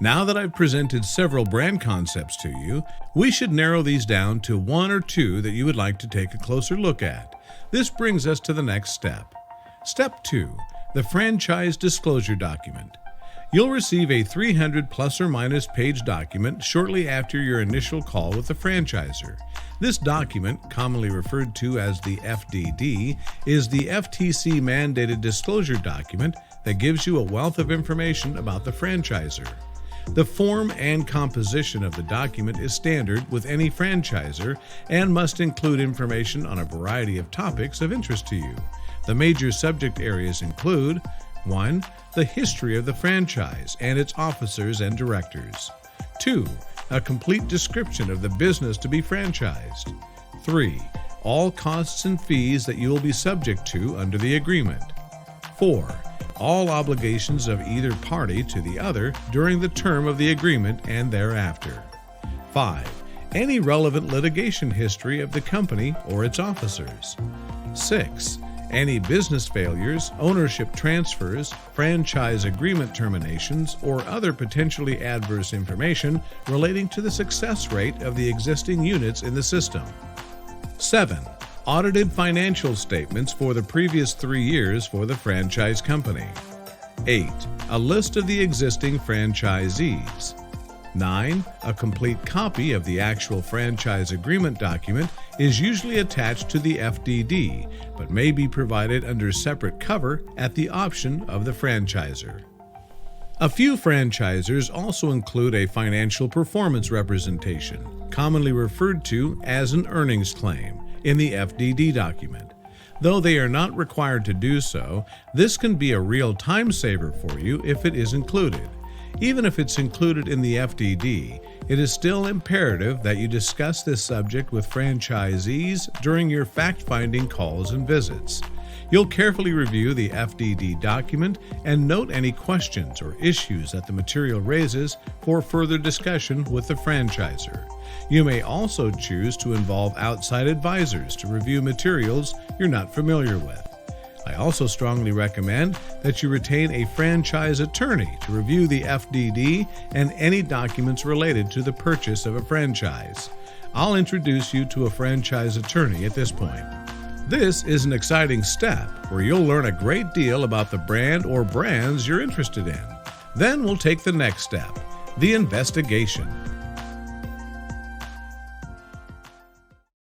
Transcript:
Now that I've presented several brand concepts to you, we should narrow these down to one or two that you would like to take a closer look at. This brings us to the next step. Step 2. The Franchise Disclosure Document. You'll receive a 300 plus or minus page document shortly after your initial call with the franchisor. This document, commonly referred to as the FDD, is the FTC mandated disclosure document that gives you a wealth of information about the franchisor. The form and composition of the document is standard with any franchisor and must include information on a variety of topics of interest to you. The major subject areas include 1. The history of the franchise and its officers and directors. 2. A complete description of the business to be franchised. 3. All costs and fees that you will be subject to under the agreement. 4. All obligations of either party to the other during the term of the agreement and thereafter. 5. Any relevant litigation history of the company or its officers. 6. Any business failures, ownership transfers, franchise agreement terminations, or other potentially adverse information relating to the success rate of the existing units in the system. 7. Audited financial statements for the previous 3 years for the franchise company. 8. A list of the existing franchisees. 9. A complete copy of the actual franchise agreement document is usually attached to the FDD, but may be provided under separate cover at the option of the franchisor. A few franchisors also include a financial performance representation, commonly referred to as an earnings claim, in the FDD document. Though they are not required to do so, this can be a real time saver for you if it is included. Even if it's included in the FDD, it is still imperative that you discuss this subject with franchisees during your fact-finding calls and visits. You'll carefully review the FDD document and note any questions or issues that the material raises for further discussion with the franchisor. You may also choose to involve outside advisors to review materials you're not familiar with. I also strongly recommend that you retain a franchise attorney to review the FDD and any documents related to the purchase of a franchise. I'll introduce you to a franchise attorney at this point. This is an exciting step where you'll learn a great deal about the brand or brands you're interested in. Then we'll take the next step, the investigation.